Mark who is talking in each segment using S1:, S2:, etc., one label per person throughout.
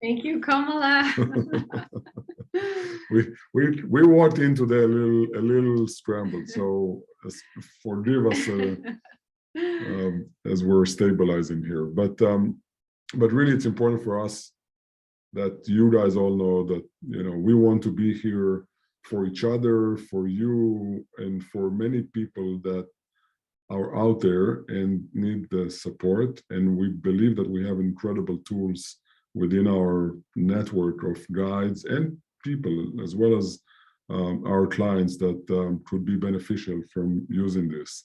S1: Thank you, Komala.
S2: we walked into there a little scrambled, so forgive us as we're stabilizing here. But really, it's important for us that you guys all know that we want to be here for each other, for you, and for many people that are out there and need the support. And we believe that we have incredible tools within our network of guides and people, as well as our clients that could be beneficial from using this.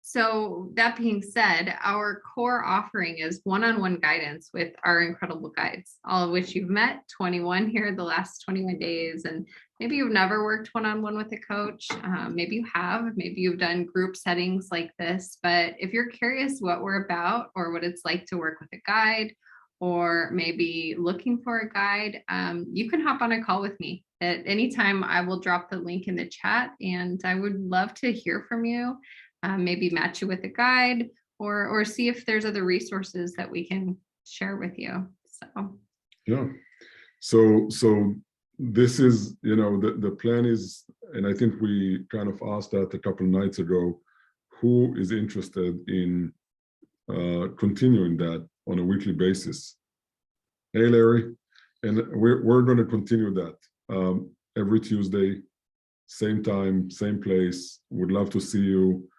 S1: So that being said, our core offering is one-on-one guidance with our incredible guides, all of which you've met, 21 here the last 21 days. And maybe you've never worked one-on-one with a coach. Maybe you have, maybe you've done group settings like this. But if you're curious what we're about or what it's like to work with a guide, or maybe looking for a guide, you can hop on a call with me at any time. I will drop the link in the chat, and I would love to hear from you. Maybe match you with a guide, or see if there's other resources that we can share with you.
S2: So this is, the plan is, and I think we kind of asked that a couple of nights ago, who is interested in continuing that on a weekly basis? Hey, Larry, and we're going to continue that every Tuesday, same time, same place. Would love to see you.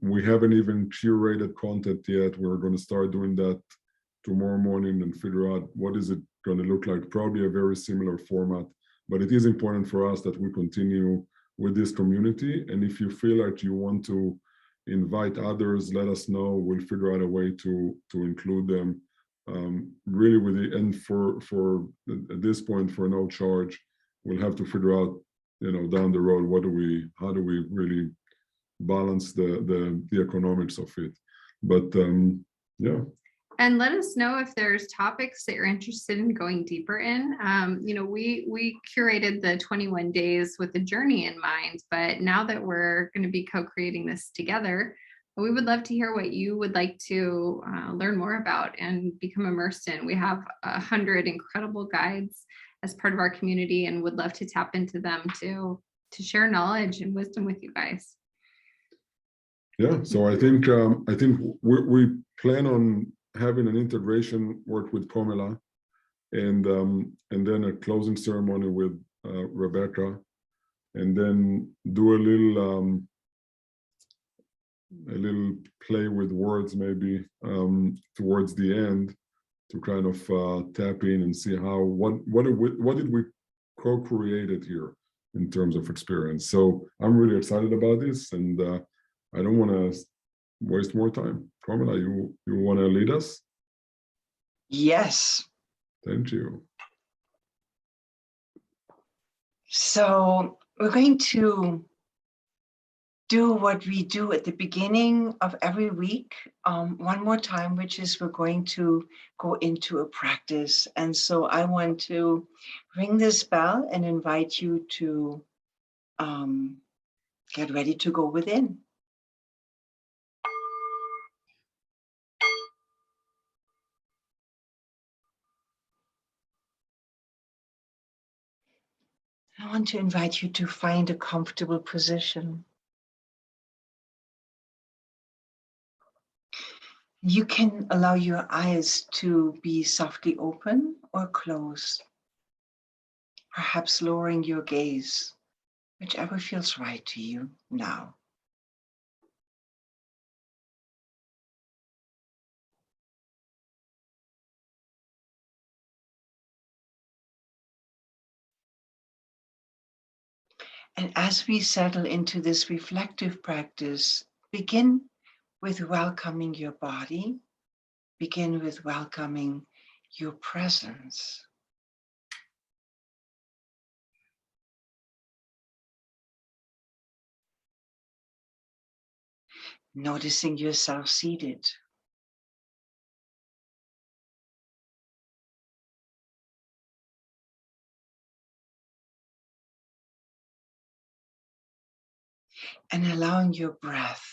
S2: We haven't even curated content yet. We're going to start doing that tomorrow morning and figure out what is it going to look like. Probably a very similar format, but it is important for us that we continue with this community. And if you feel like you want to invite others, let us know. We'll figure out a way to include them. Really, with the end for at this point, for no charge, we'll have to figure out, down the road, how do we really balance the economics of it. But yeah.
S1: And let us know if there's topics that you're interested in going deeper in. We curated the 21 days with the journey in mind, but now that we're going to be co-creating this together, we would love to hear what you would like to learn more about and become immersed in. We have 100 incredible guides as part of our community, and would love to tap into them to share knowledge and wisdom with you guys.
S2: Yeah, so I think we plan on having an integration work with Komala, and then a closing ceremony with Rebecca, and then do a little play with words maybe towards the end to kind of tap in and see what did we co-created here in terms of experience. So I'm really excited about this, and I don't want to waste more time. Komala, you want to lead us?
S3: Yes.
S2: Thank you.
S3: So we're going to do what we do at the beginning of every week one more time, which is we're going to go into a practice. And so I want to ring this bell and invite you to get ready to go within. I want to invite you to find a comfortable position. You can allow your eyes to be softly open or closed, perhaps lowering your gaze, whichever feels right to you now. And as we settle into this reflective practice, begin with welcoming your body, begin with welcoming your presence. Noticing yourself seated. And allowing your breath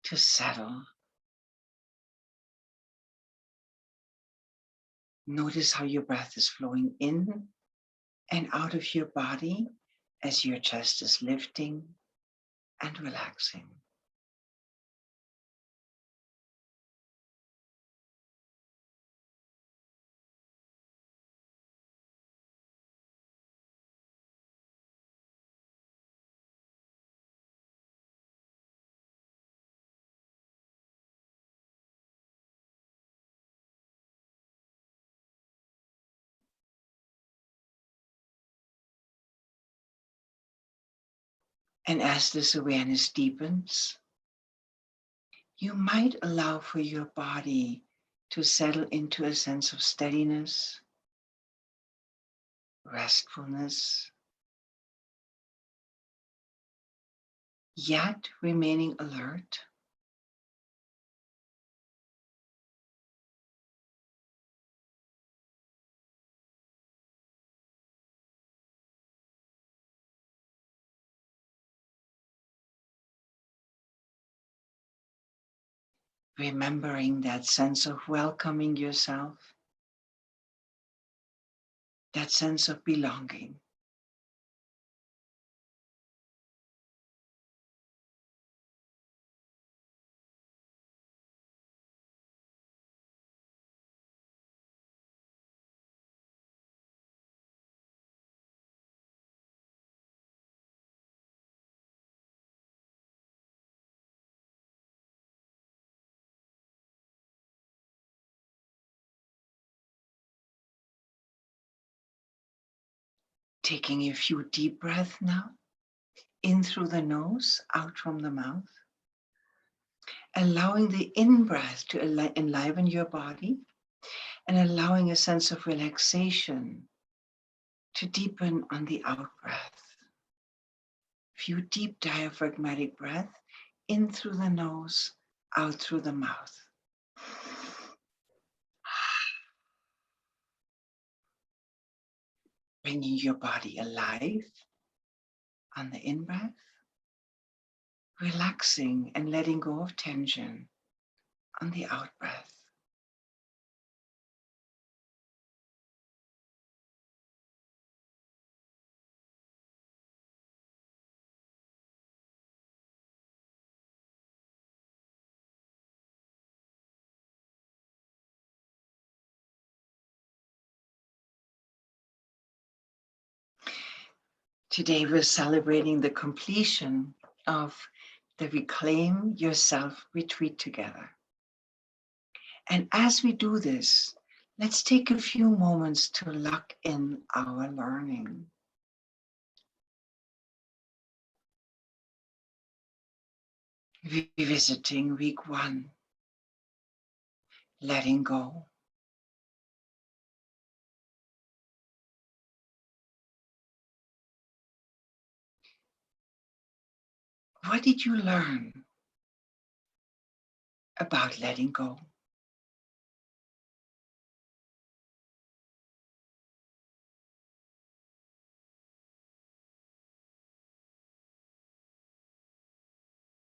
S3: to settle. Notice how your breath is flowing in and out of your body as your chest is lifting and relaxing. And as this awareness deepens, you might allow for your body to settle into a sense of steadiness, restfulness, yet remaining alert. Remembering that sense of welcoming yourself, that sense of belonging. Taking a few deep breaths now, in through the nose, out from the mouth. Allowing the in-breath to enliven your body and allowing a sense of relaxation to deepen on the out-breath. Few deep diaphragmatic breaths, in through the nose, out through the mouth. Bringing your body alive on the in-breath, relaxing and letting go of tension on the out-breath. Today we're celebrating the completion of the Reclaim Yourself retreat together. And as we do this, let's take a few moments to lock in our learning. Revisiting week 1, letting go. What did you learn about letting go?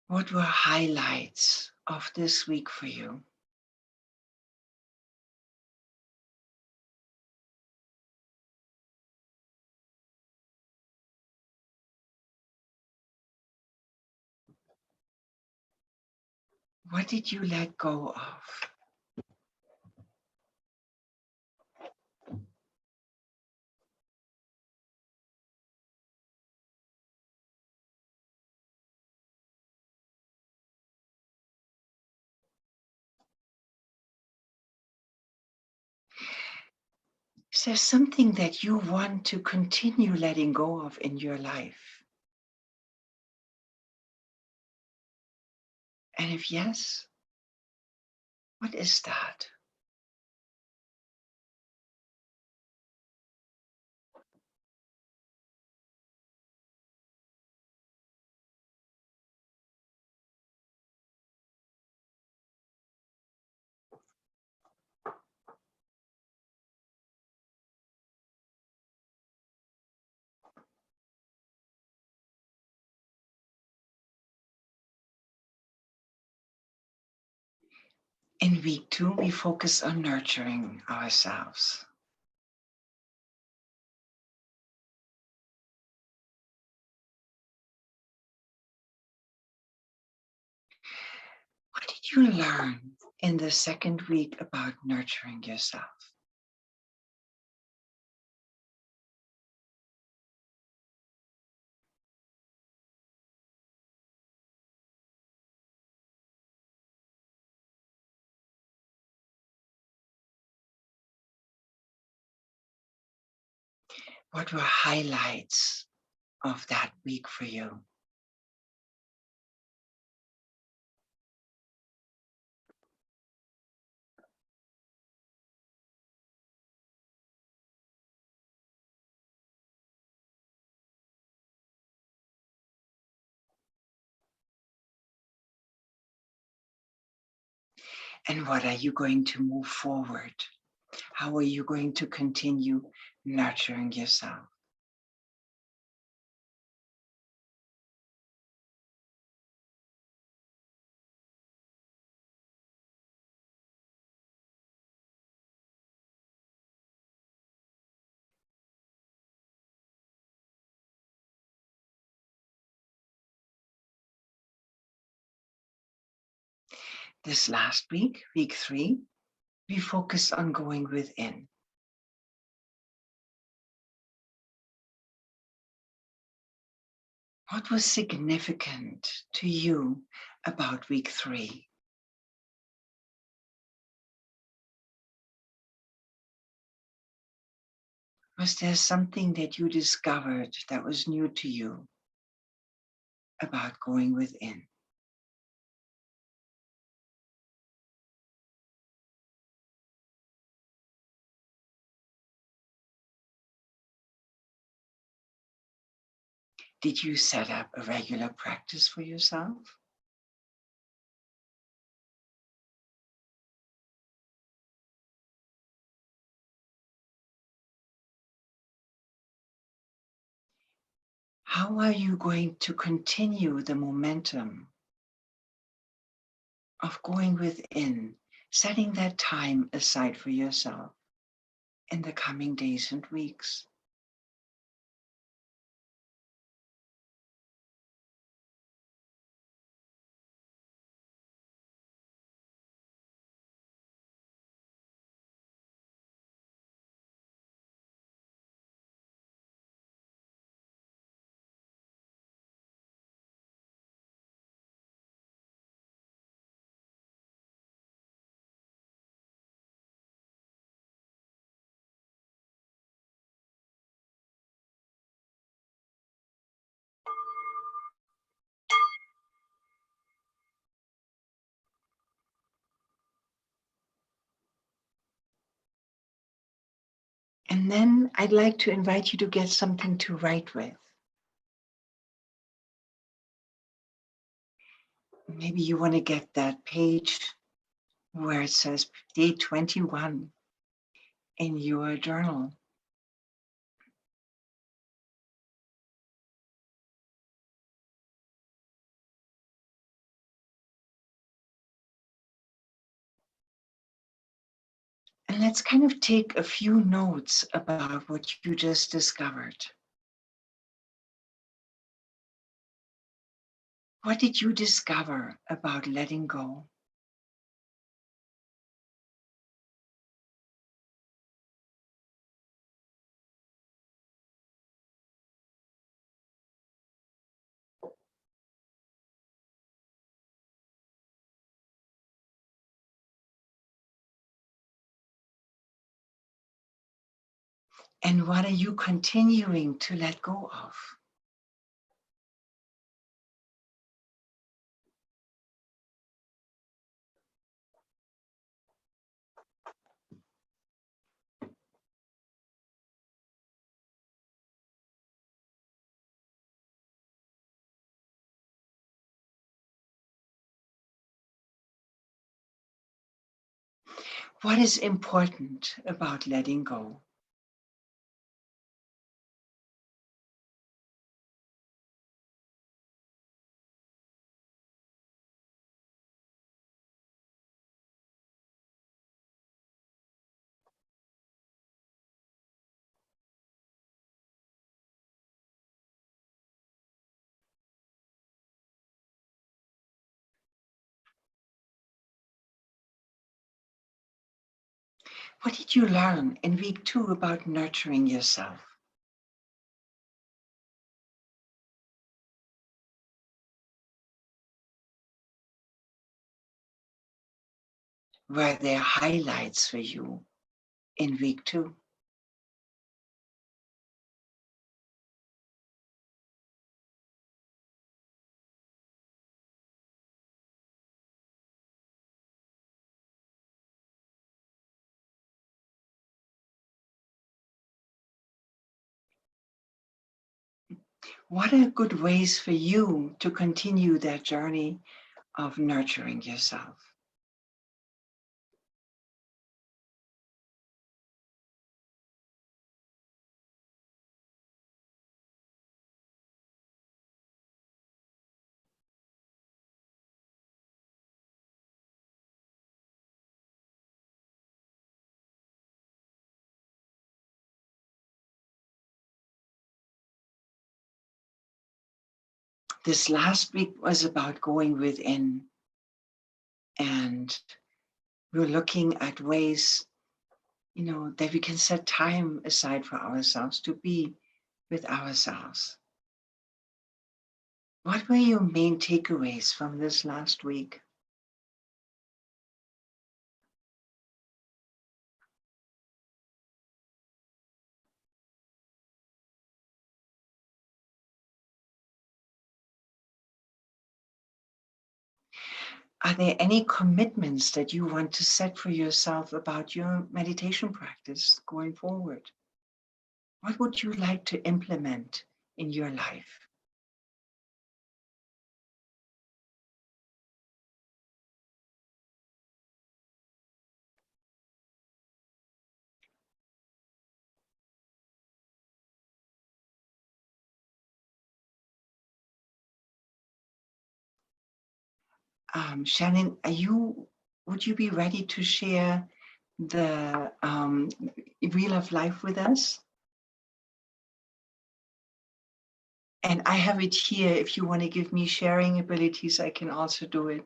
S3: What were highlights of this week for you? What did you let go of? Is there something that you want to continue letting go of in your life? And if yes, what is that? In week 2, we focus on nurturing ourselves. What did you learn in the second week about nurturing yourself? What were highlights of that week for you? And what are you going to move forward? How are you going to continue nurturing yourself? This last week, week 3, we focused on going within. What was significant to you about week 3? Was there something that you discovered that was new to you about going within? Did you set up a regular practice for yourself? How are you going to continue the momentum of going within, setting that time aside for yourself in the coming days and weeks? And then I'd like to invite you to get something to write with. Maybe you want to get that page where it says day 21 in your journal. And let's kind of take a few notes about what you just discovered. What did you discover about letting go? And what are you continuing to let go of? What is important about letting go? What did you learn in week 2 about nurturing yourself? Were there highlights for you in week 2? What are good ways for you to continue that journey of nurturing yourself? This last week was about going within, and we're looking at ways, that we can set time aside for ourselves to be with ourselves. What were your main takeaways from this last week? Are there any commitments that you want to set for yourself about your meditation practice going forward? What would you like to implement in your life? Shannon, would you be ready to share the Wheel of Life with us? And I have it here. If you want to give me sharing abilities, I can also do it.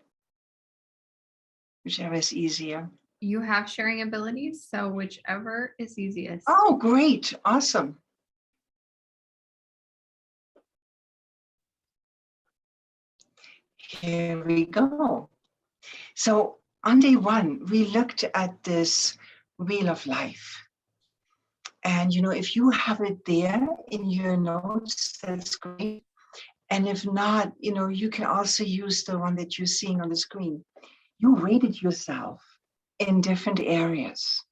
S3: Whichever is easier.
S1: You have sharing abilities, so whichever is easiest.
S3: Oh, great. Awesome. Here we go. So on day 1, we looked at this Wheel of Life. And, if you have it there in your notes, that's great. And if not, you can also use the one that you're seeing on the screen. You rated yourself in different areas.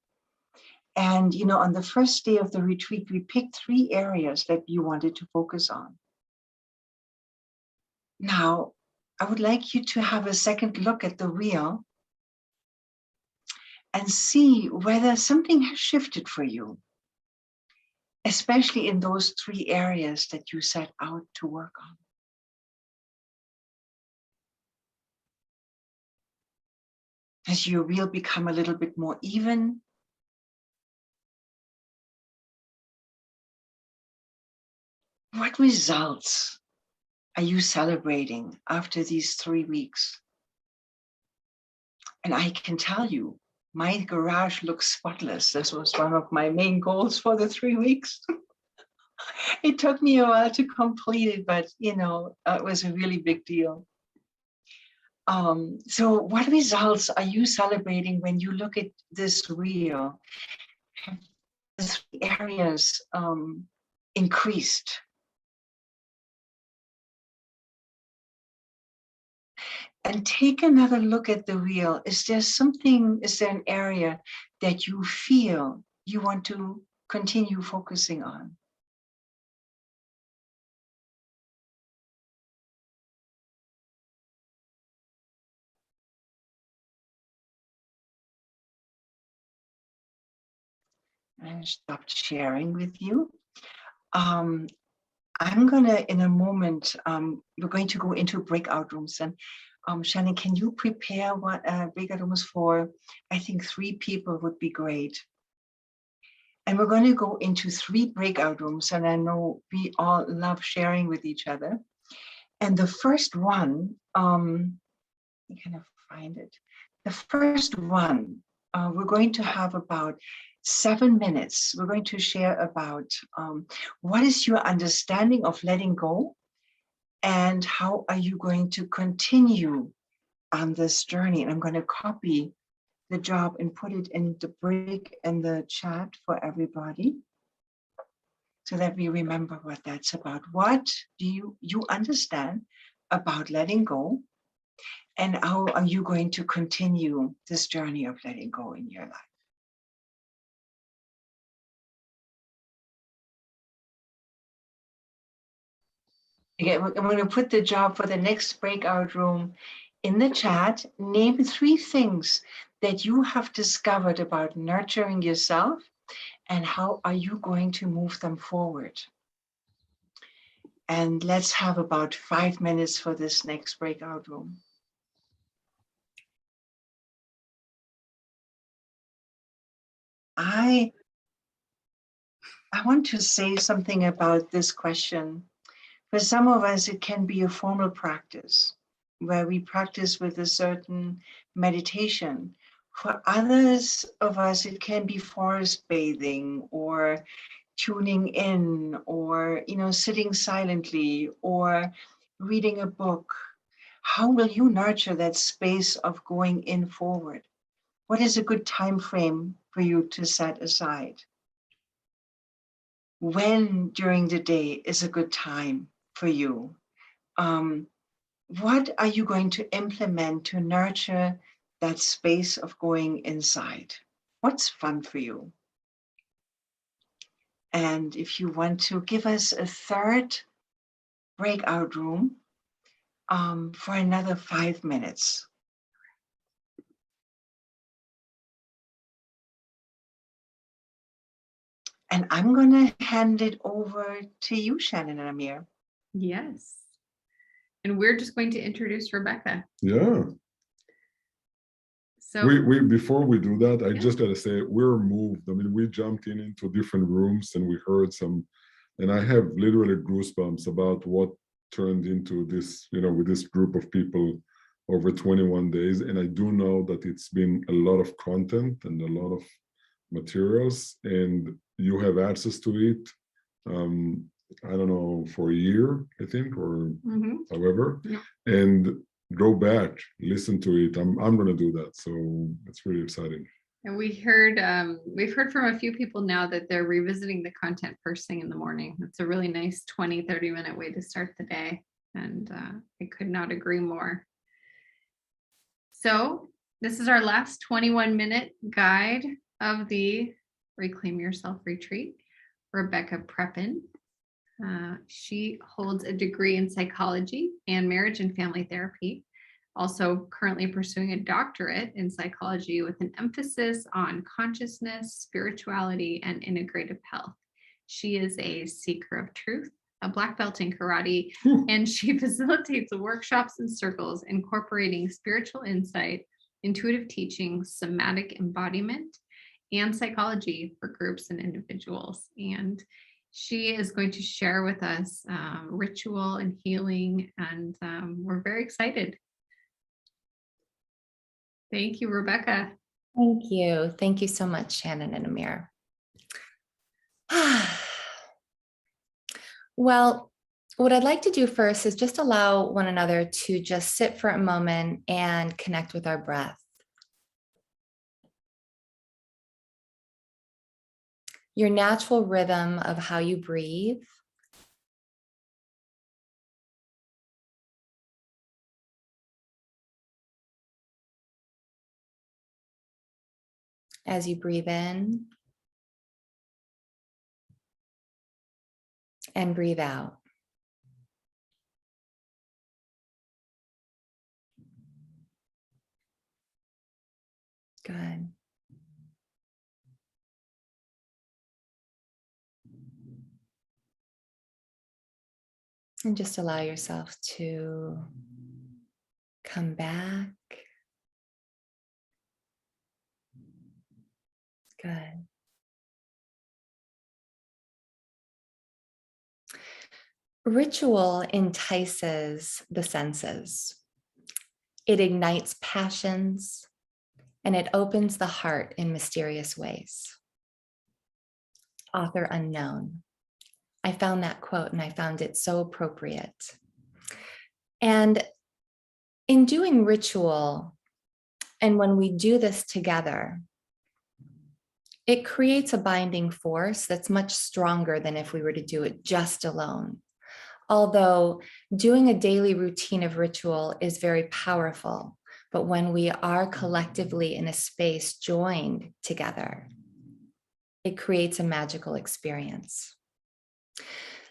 S3: And, on the first day of the retreat, we picked 3 areas that you wanted to focus on. Now, I would like you to have a second look at the wheel and see whether something has shifted for you, especially in those 3 areas that you set out to work on. Has your wheel become a little bit more even? What results are you celebrating after these 3 weeks? And I can tell you, my garage looks spotless. This was one of my main goals for the 3 weeks. It took me a while to complete it, but it was a really big deal. So what results are you celebrating when you look at this wheel? Have the 3 areas increased? And take another look at the wheel. Is there an area that you feel you want to continue focusing on? I stopped sharing with you. I'm gonna, in a moment, we're going to go into breakout rooms. And Shannon, can you prepare what breakout rooms for? I think 3 people would be great. And we're going to go into 3 breakout rooms. And I know we all love sharing with each other. And the first one, I kind of find it. The first one we're going to have about 7 minutes. We're going to share about what is your understanding of letting go, and how are you going to continue on this journey. And I'm going to copy the job and put it in the break in the chat for everybody, so that we remember what that's about. What do you understand about letting go, and how are you going to continue this journey of letting go in your life? Again, I'm going to put the job for the next breakout room in the chat. Name 3 things that you have discovered about nurturing yourself, and how are you going to move them forward? And let's have about 5 minutes for this next breakout room. I want to say something about this question. For some of us, it can be a formal practice where we practice with a certain meditation. For others of us, it can be forest bathing, or tuning in, or sitting silently, or reading a book. How will you nurture that space of going in forward? What is a good time frame for you to set aside? When during the day is a good time for you? What are you going to implement to nurture that space of going inside? What's fun for you? And if you want to give us a third breakout room for another 5 minutes. And I'm going to hand it over to you, Shannon and Amir.
S1: Yes. And we're just going to introduce Rebecca.
S2: Yeah.
S1: So
S2: we before we do that, I
S1: Yeah.
S2: just gotta say we're moved. I mean, we jumped into different rooms and we heard some, and I have literally goosebumps about what turned into this, with this group of people over 21 days. And I do know that it's been a lot of content and a lot of materials, and you have access to it. I don't know, for a year, I think, or however.
S1: Yeah.
S2: And go back, listen to it. I'm going to do that. So it's really exciting.
S1: And we've heard from a few people now that they're revisiting the content first thing in the morning. It's a really nice 20-30 minute way to start the day. And I could not agree more. So this is our last 21-minute guide of the Reclaim Yourself Retreat. Rebecca Prephan. She holds a degree in psychology and marriage and family therapy, also currently pursuing a doctorate in psychology with an emphasis on consciousness, spirituality, and integrative health. She is a seeker of truth, a black belt in karate, and she facilitates workshops and circles incorporating spiritual insight, intuitive teaching, somatic embodiment, and psychology for groups and individuals. And she is going to share with us ritual and healing, and we're very excited. Thank you, Rebecca.
S4: Thank you. Thank you so much, Shannon and Amir. Well, what I'd like to do first is just allow one another to just sit for a moment and connect with our breath. Your natural rhythm of how you breathe. As you breathe in and breathe out. Good. And just allow yourself to come back. Good. Ritual entices the senses. It ignites passions. and it opens the heart in mysterious ways. Author unknown. I found that quote and I found it so appropriate. And in doing ritual, and when we do this together, it creates a binding force that's much stronger than if we were to do it just alone. Although doing a daily routine of ritual is very powerful, but when we are collectively in a space joined together, it creates a magical experience.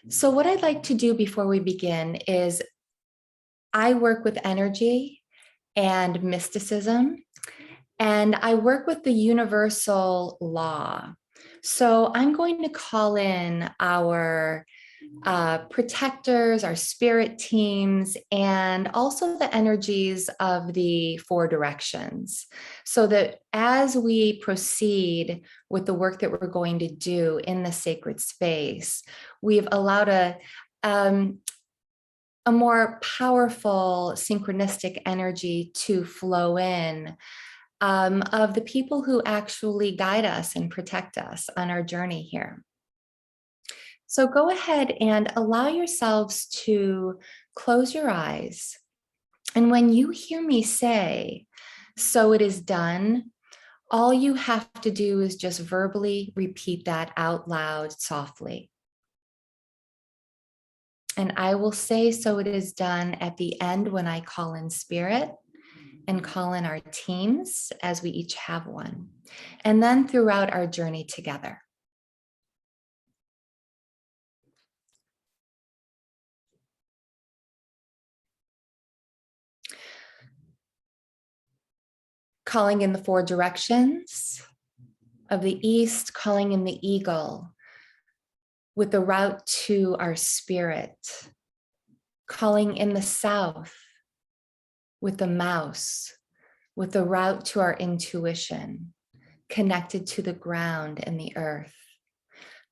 S4: So what I'd like to do before we begin is I work with energy and mysticism, and I work with the universal law. So I'm going to call in our protectors, our spirit teams, and also the energies of the four directions, so that as we proceed with the work that we're going to do in the sacred space, we've allowed a more powerful synchronistic energy to flow in of the people who actually guide us and protect us on our journey here. So go ahead and allow yourselves to close your eyes. And when you hear me say, "So it is done," all you have to do is just verbally repeat that out loud softly. And I will say, "So it is done," at the end when I call in spirit and call in our teams, as we each have one, and then throughout our journey together. Calling in the four directions of the east, calling in the eagle with the route to our spirit, calling in the south with the mouse, with the route to our intuition, connected to the ground and the earth,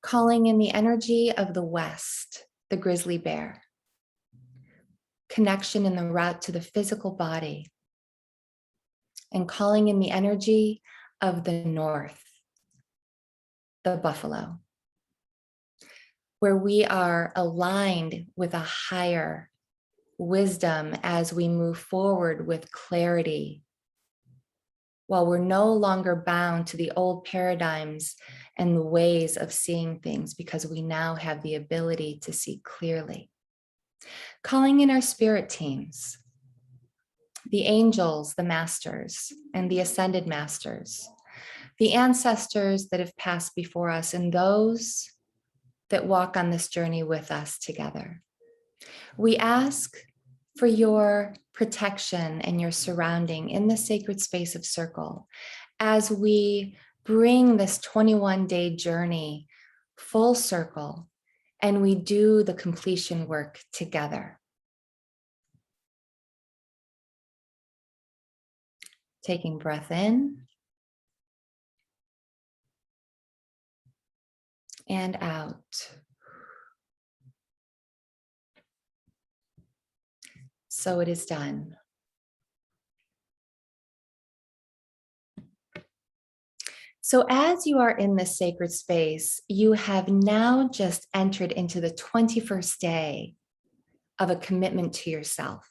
S4: calling in the energy of the west, the grizzly bear, connection in the route to the physical body, and calling in the energy of the north, the buffalo, where we are aligned with a higher wisdom as we move forward with clarity, while we're no longer bound to the old paradigms and the ways of seeing things, because we now have the ability to see clearly. Calling in our spirit teams, the angels, the masters, and the ascended masters, the ancestors that have passed before us, and those that walk on this journey with us together. We ask for your protection and your surrounding in the sacred space of circle as we bring this 21-day journey full circle and we do the completion work together. Taking breath in and out. So it is done. So as you are in this sacred space, you have now just entered into the 21st day of a commitment to yourself.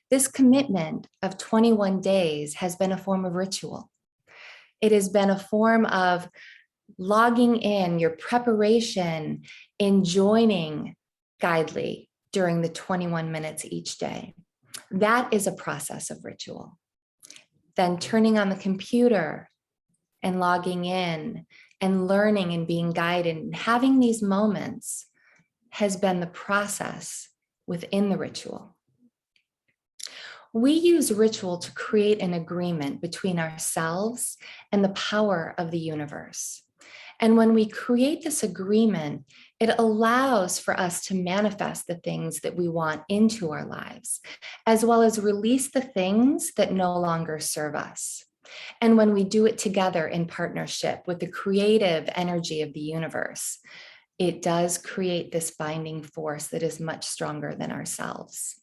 S4: This commitment of 21 days has been a form of ritual. It has been a form of logging in your preparation in joining Guidely during the 21 minutes each day. That is a process of ritual. Then turning on the computer and logging in and learning and being guided and having these moments has been the process within the ritual. We use ritual to create an agreement between ourselves and the power of the universe. And when we create this agreement, it allows for us to manifest the things that we want into our lives, as well as release the things that no longer serve us. And when we do it together in partnership with the creative energy of the universe, it does create this binding force that is much stronger than ourselves.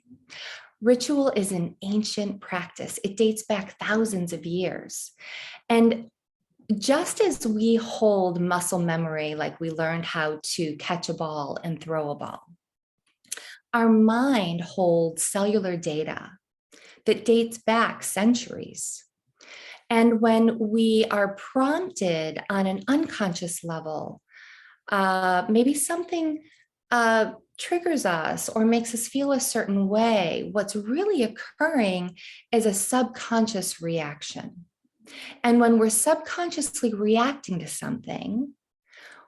S4: Ritual is an ancient practice. It dates back thousands of years. And just as we hold muscle memory, like we learned how to catch a ball and throw a ball, our mind holds cellular data that dates back centuries. And when we are prompted on an unconscious level, maybe something triggers us or makes us feel a certain way, what's really occurring is a subconscious reaction. And when we're subconsciously reacting to something,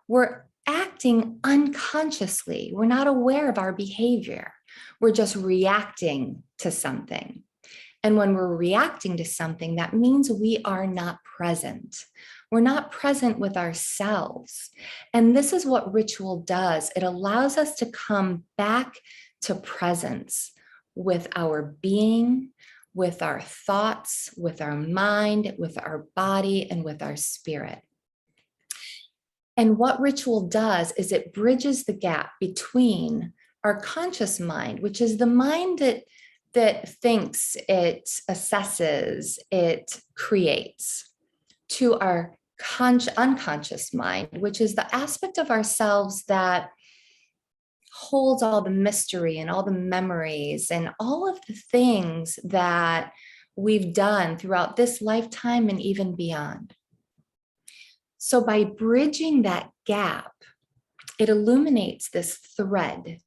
S4: we're acting unconsciously. We're not aware of our behavior. We're just reacting to something. And when we're reacting to something, that means we are not present. We're not present with ourselves. And this is what ritual does. It allows us to come back to presence with our being, with our thoughts, with our mind, with our body, and with our spirit. And what ritual does is it bridges the gap between our conscious mind, which is the mind that thinks, it assesses, it creates, to our unconscious mind, which is the aspect of ourselves that holds all the mystery and all the memories and all of the things that we've done throughout this lifetime and even beyond. So by bridging that gap, it illuminates this thread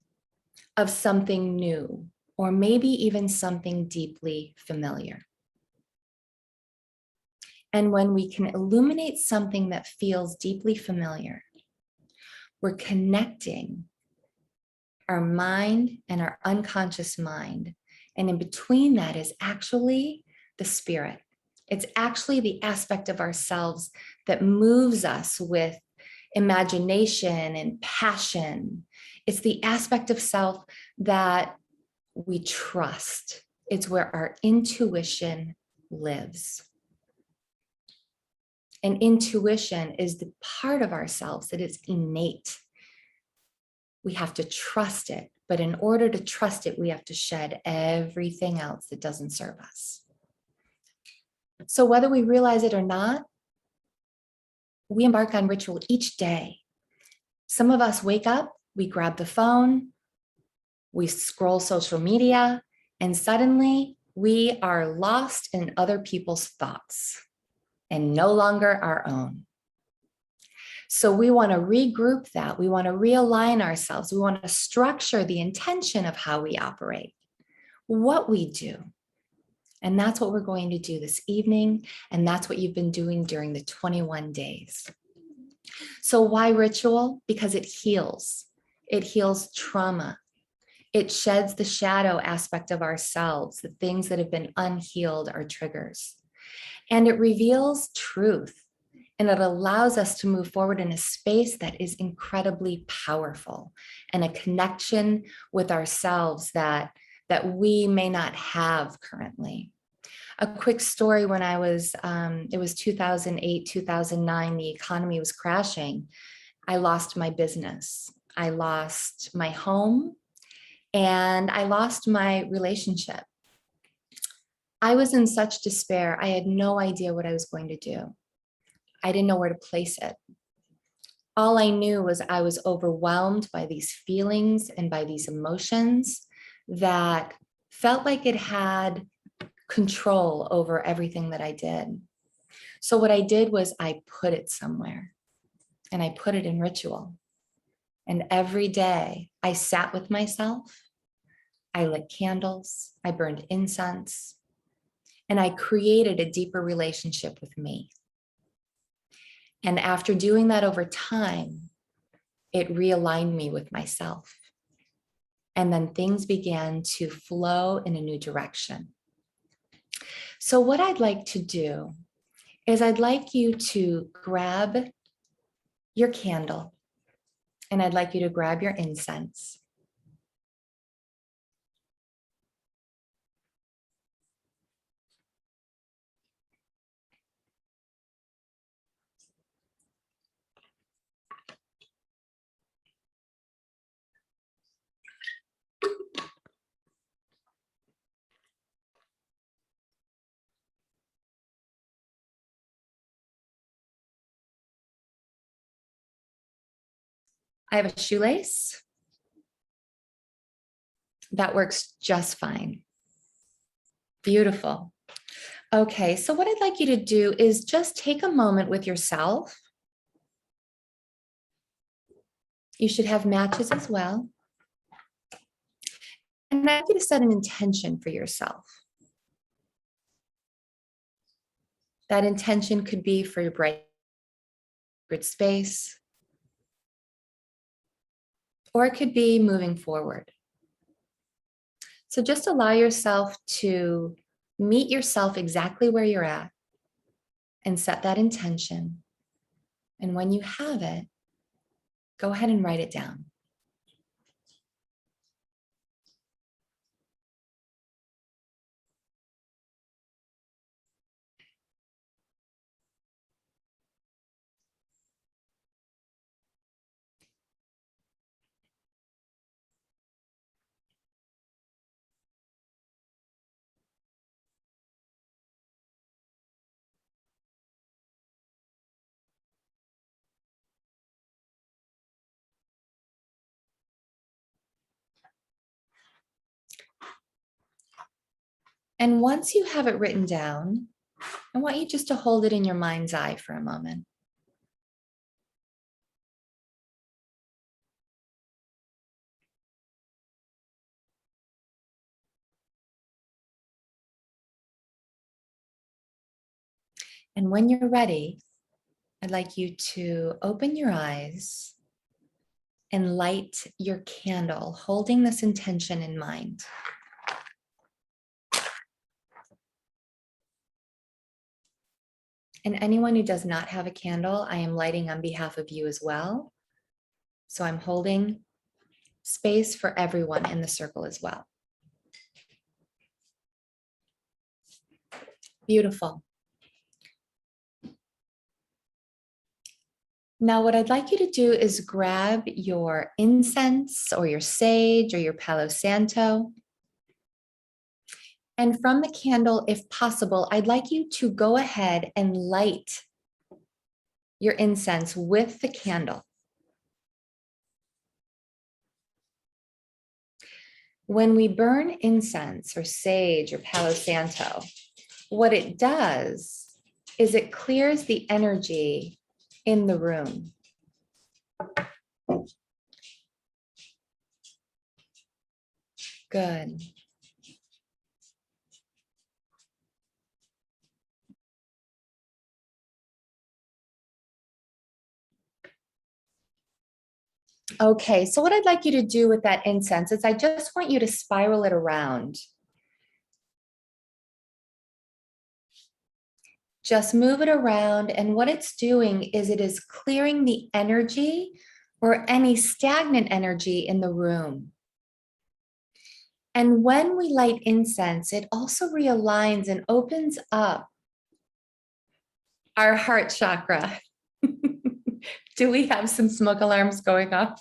S4: of something new, or maybe even something deeply familiar. And when we can illuminate something that feels deeply familiar, we're connecting our mind and our unconscious mind. And in between that is actually the spirit. It's actually the aspect of ourselves that moves us with imagination and passion. It's the aspect of self that we trust. It's where our intuition lives. And intuition is the part of ourselves that is innate. We have to trust it, but in order to trust it, we have to shed everything else that doesn't serve us. So whether we realize it or not, we embark on ritual each day. Some of us wake up, we grab the phone, we scroll social media, and suddenly we are lost in other people's thoughts and no longer our own. So we want to regroup that. We want to realign ourselves. We want to structure the intention of how we operate, what we do. And that's what we're going to do this evening. And that's what you've been doing during the 21 days. So why ritual? Because it heals. It heals trauma. It sheds the shadow aspect of ourselves, the things that have been unhealed are triggers. And it reveals truth. And it allows us to move forward in a space that is incredibly powerful and a connection with ourselves that we may not have currently. A quick story: when I was, it was 2008, 2009, the economy was crashing. I lost my business. I lost my home and I lost my relationship. I was in such despair. I had no idea what I was going to do. I didn't know where to place it. All I knew was I was overwhelmed by these feelings and by these emotions that felt like it had control over everything that I did. So what I did was I put it somewhere, and I put it in ritual. And every day I sat with myself, I lit candles, I burned incense, and I created a deeper relationship with me. And after doing that over time, it realigned me with myself. And then things began to flow in a new direction. So what I'd like to do is I'd like you to grab your candle and I'd like you to grab your incense. I have a shoelace. That works just fine. Beautiful. Okay, so what I'd like you to do is just take a moment with yourself. You should have matches as well. And I'd like you to set an intention for yourself. That intention could be for your bright space, or it could be moving forward. So just allow yourself to meet yourself exactly where you're at and set that intention. And when you have it, go ahead and write it down. And once you have it written down, I want you just to hold it in your mind's eye for a moment. And when you're ready, I'd like you to open your eyes and light your candle, holding this intention in mind. And anyone who does not have a candle, I am lighting on behalf of you as well. So I'm holding space for everyone in the circle as well. Beautiful. Now, what I'd like you to do is grab your incense or your sage or your Palo Santo. And from the candle, if possible, I'd like you to go ahead and light your incense with the candle. When we burn incense or sage or Palo Santo, what it does is it clears the energy in the room. Good. Okay, so what I'd like you to do with that incense is I just want you to spiral it around. Just move it around, and what it's doing is it is clearing the energy or any stagnant energy in the room. And when we light incense, it also realigns and opens up our heart chakra. Do we have some smoke alarms going off?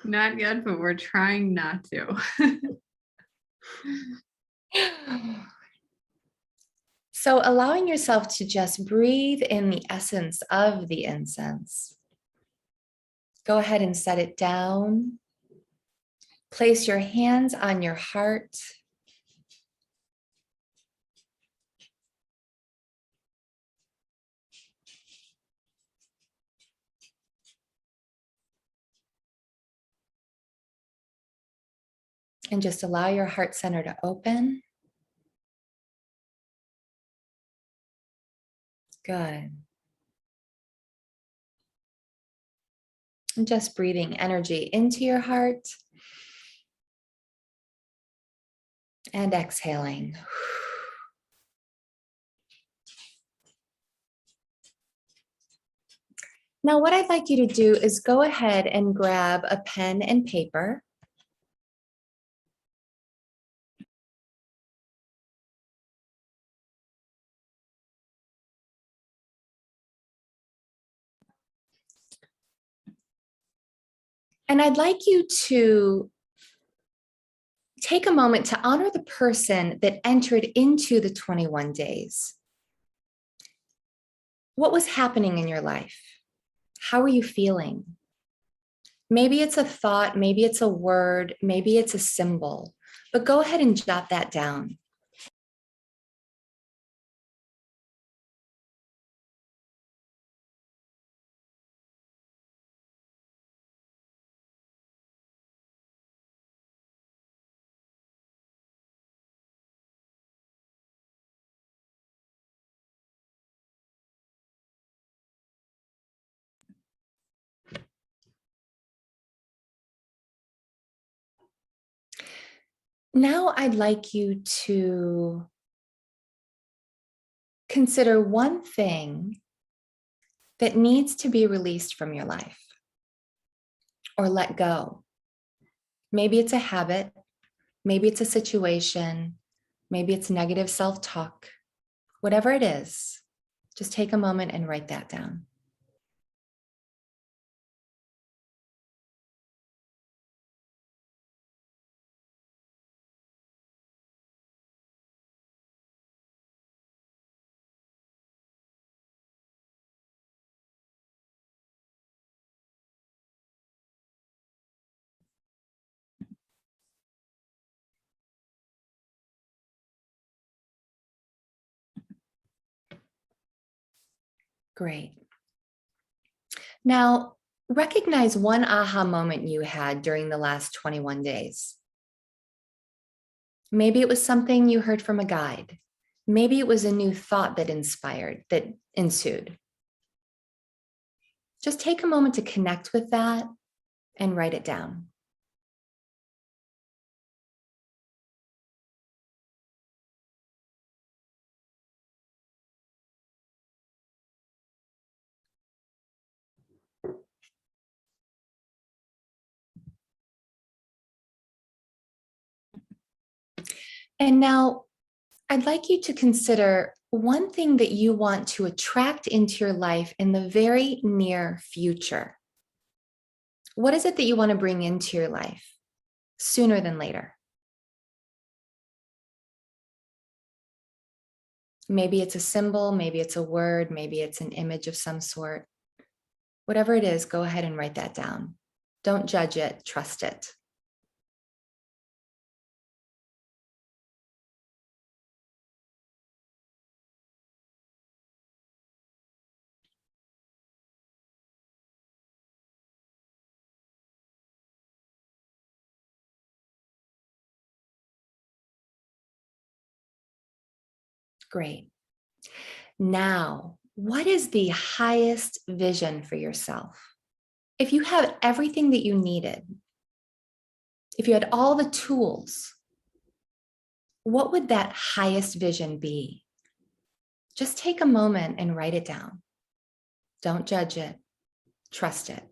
S1: Not yet, but we're trying not to.
S4: So allowing yourself to just breathe in the essence of the incense. Go ahead and set it down. Place your hands on your heart. And just allow your heart center to open. Good. And just breathing energy into your heart and exhaling. Now, what I'd like you to do is go ahead and grab a pen and paper. And I'd like you to take a moment to honor the person that entered into the 21 days. What was happening in your life? How are you feeling? Maybe it's a thought, maybe it's a word, maybe it's a symbol, but go ahead and jot that down. Now I'd like you to consider one thing that needs to be released from your life or let go. Maybe it's a habit, maybe it's a situation, maybe it's negative self-talk. Whatever it is, just take a moment and write that down. Great. Now, recognize one aha moment you had during the last 21 days. Maybe it was something you heard from a guide. Maybe it was a new thought that ensued. Just take a moment to connect with that and write it down. And now I'd like you to consider one thing that you want to attract into your life in the very near future. What is it that you want to bring into your life sooner than later? Maybe it's a symbol, maybe it's a word, maybe it's an image of some sort. Whatever it is, go ahead and write that down. Don't judge it, trust it. Great. Now, what is the highest vision for yourself? If you have everything that you needed, if you had all the tools, what would that highest vision be? Just take a moment and write it down. Don't judge it, trust it.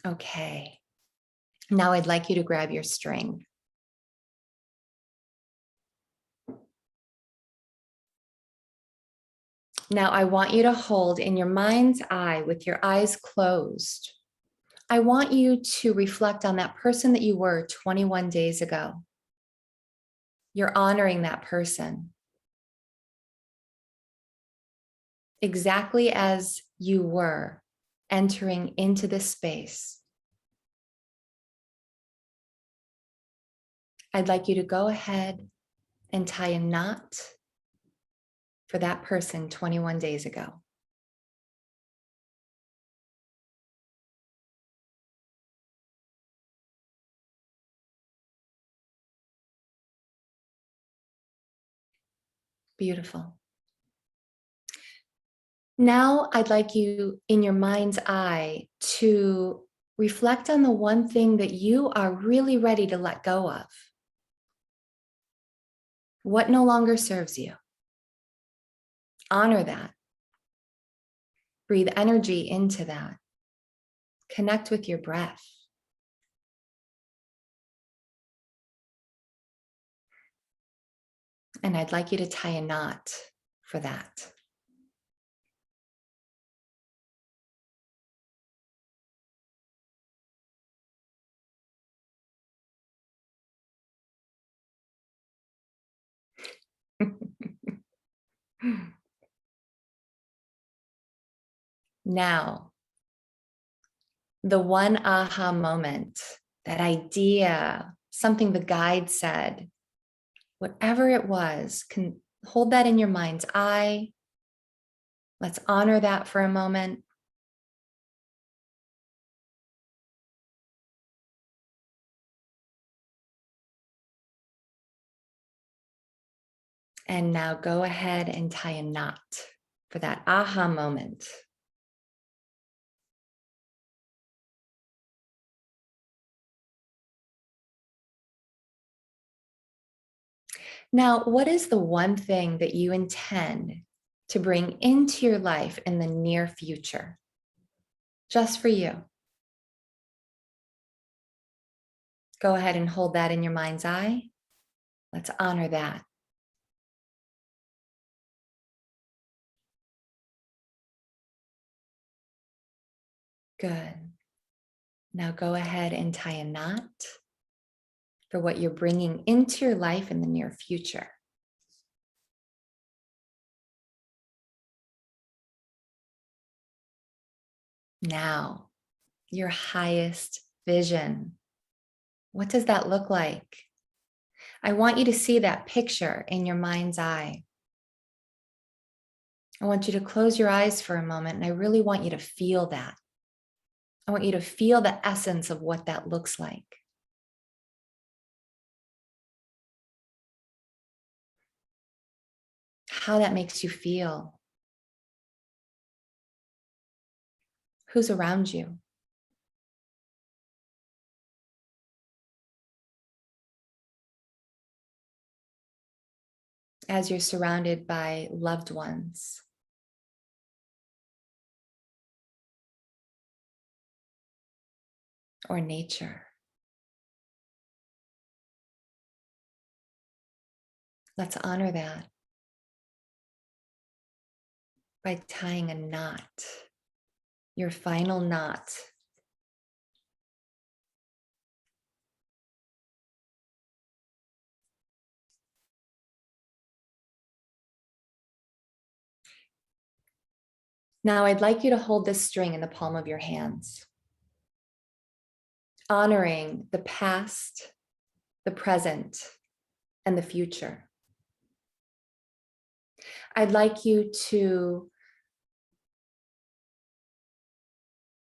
S4: Okay. Now I'd like you to grab your string. Now I want you to hold in your mind's eye with your eyes closed. I want you to reflect on that person that you were 21 days ago. You're honoring that person exactly as you were entering into this space. I'd like you to go ahead and tie a knot for that person 21 days ago. Beautiful. Now I'd like you in your mind's eye to reflect on the one thing that you are really ready to let go of. What no longer serves you? Honor that. Breathe energy into that. Connect with your breath. And I'd like you to tie a knot for that. Now, the one aha moment, that idea, something the guide said, whatever it was, can hold that in your mind's eye. Let's honor that for a moment. And now go ahead and tie a knot for that aha moment. Now, what is the one thing that you intend to bring into your life in the near future? Just for you. Go ahead and hold that in your mind's eye. Let's honor that. Good. Now go ahead and tie a knot for what you're bringing into your life in the near future. Now, your highest vision. What does that look like? I want you to see that picture in your mind's eye. I want you to close your eyes for a moment, and I really want you to feel that. I want you to feel the essence of what that looks like. How that makes you feel. Who's around you? As you're surrounded by loved ones. Or nature. Let's honor that by tying a knot, your final knot. Now I'd like you to hold this string in the palm of your hands, honoring the past, the present, and the future. I'd like you to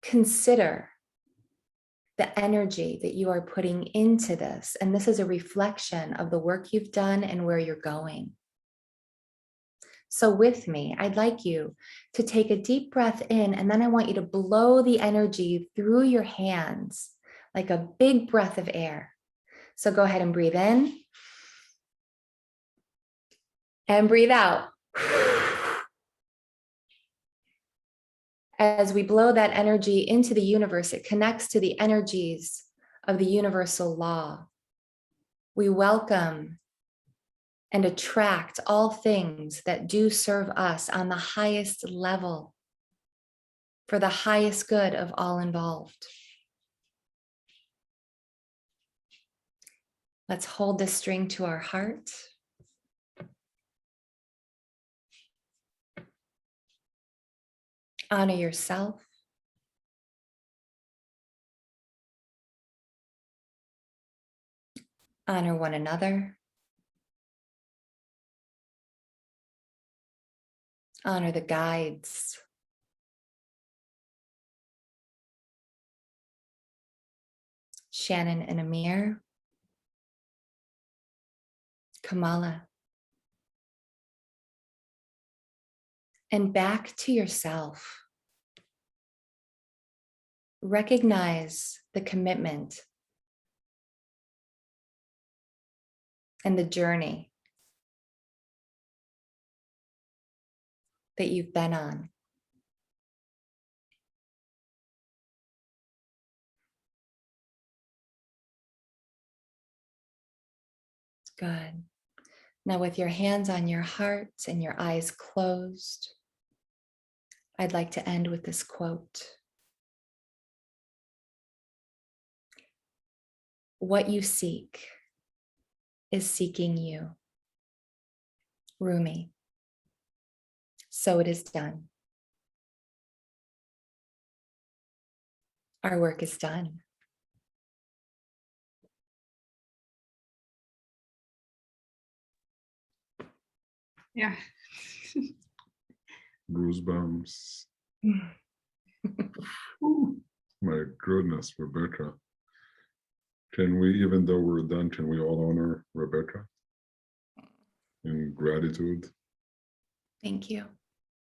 S4: consider the energy that you are putting into this. And this is a reflection of the work you've done and where you're going. So with me, I'd like you to take a deep breath in, and then I want you to blow the energy through your hands like a big breath of air. So go ahead and breathe in and breathe out. As we blow that energy into the universe, it connects to the energies of the universal law. We welcome and attract all things that do serve us on the highest level for the highest good of all involved. Let's hold this string to our heart. Honor yourself. Honor one another. Honor the guides. Shannon and Amir. Komala. And back to yourself. Recognize the commitment and the journey that you've been on. Good. Now, with your hands on your heart and your eyes closed, I'd like to end with this quote. What you seek is seeking you. Rumi. So it is done. Our work is done.
S1: Yeah.
S2: Goosebumps. Ooh, my goodness, Rebecca. Can we, even though we're done, can we all honor Rebecca in gratitude?
S4: Thank you.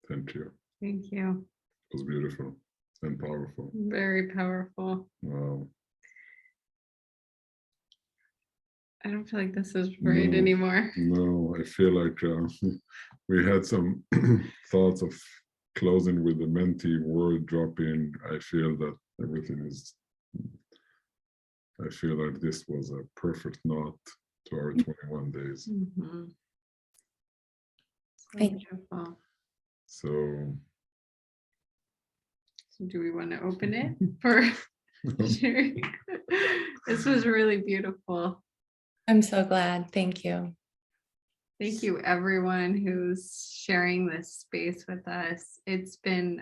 S2: Thank you.
S1: Thank you.
S2: It was beautiful and powerful.
S1: Very powerful.
S2: Wow.
S1: I don't feel like this is right
S2: No.
S1: anymore.
S2: No, I feel like we had some thoughts of closing with the mentee word dropping. I feel that everything is, I feel like this was a perfect knot to our 21 days.
S1: Mhm. So
S4: Thank you.
S1: beautiful.
S2: So,
S1: So do we want to open it for sharing? This was really beautiful.
S4: I'm so glad. Thank you.
S1: Thank you, everyone who's sharing this space with us. It's been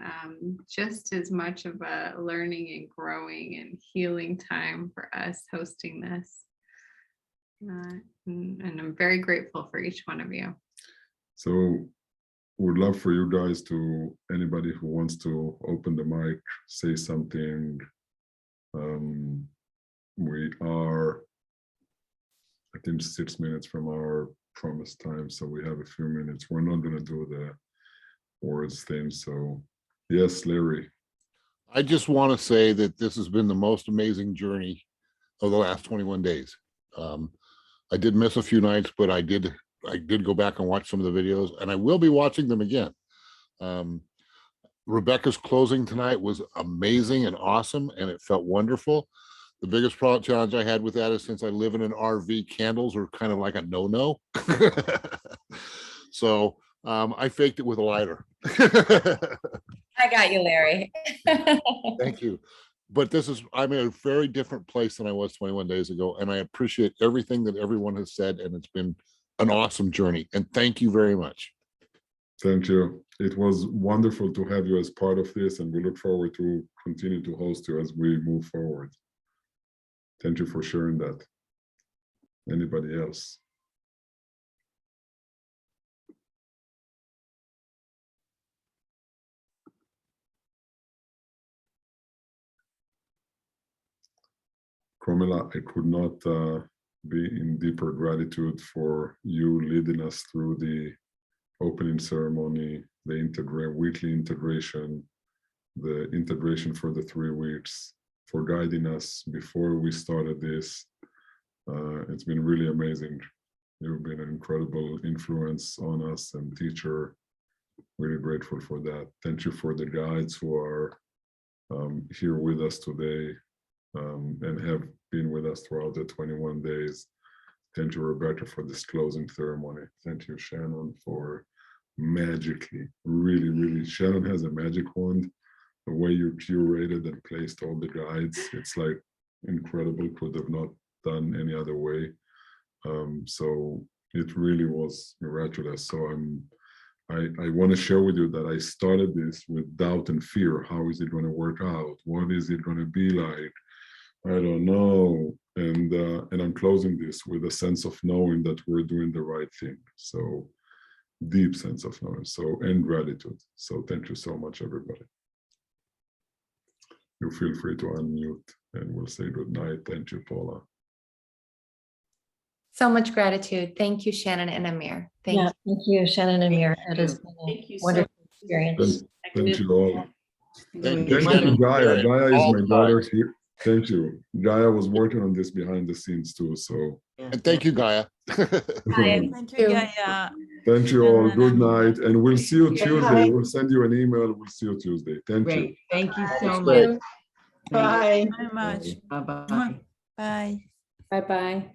S1: just as much of a learning and growing and healing time for us hosting this. And I'm very grateful for each one of you.
S2: so would love for you guys to, anybody who wants to open the mic, say something. We are, I think, 6 minutes from our promised time, so we have a few minutes. We're not going to do the words thing. So yes, Larry.
S5: I just want to say that this has been the most amazing journey of the last 21 days. I did miss a few nights, but I did go back and watch some of the videos, and I will be watching them again. Rebecca's closing tonight was amazing and awesome, and it felt wonderful. The biggest challenge I had with that is, since I live in an RV, candles are kind of like a no-no. So I faked it with a lighter.
S4: I got you, Larry.
S5: Thank you. But I'm in a very different place than I was 21 days ago, and I appreciate everything that everyone has said, and it's been an awesome journey. And thank you very much.
S2: Thank you. It was wonderful to have you as part of this, and we look forward to continue to host you as we move forward. Thank you for sharing that. Anybody else? Komala, I could not be in deeper gratitude for you leading us through the opening ceremony, the weekly integration, the integration for the 3 weeks, for guiding us before we started this. It's been really amazing. You've been an incredible influence on us and teacher. Really grateful for that. Thank you for the guides who are here with us today and have been with us throughout the 21 days. Thank you, Rebecca, for this closing ceremony. Thank you, Shannon, for magically, really, Shannon has a magic wand. The way you curated and placed all the guides, it's like incredible. Could have not done any other way. So it really was miraculous. So I want to share with you that I started this with doubt and fear. How is it going to work out? What is it going to be like? I don't know. And I'm closing this with a sense of knowing that we're doing the right thing. So deep sense of knowing. So, and gratitude. So thank you so much, everybody. You feel free to unmute and we'll say good night. Thank you, Paula.
S4: So much gratitude. Thank you, Shannon and Amir. Thank
S6: you, Shannon and Amir. It has been a wonderful experience.
S2: Thank you all.
S5: Thank
S2: Thank you, Gaia. Gaia is
S5: All
S2: my
S5: the
S2: daughter
S5: time.
S2: here. Thank you. Gaia was working on this behind the scenes too. So
S5: And thank you, Gaia.
S7: Thank you, Gaia.
S2: thank you all. Good night. And we'll see you
S3: Good
S2: Tuesday.
S3: night.
S2: We'll send you an email. We'll see you Tuesday. Thank you.
S6: Great. Thank you so
S5: That's
S6: much.
S5: great.
S3: Bye.
S7: Very much.
S6: Bye-bye.
S7: Bye.
S8: Bye-bye.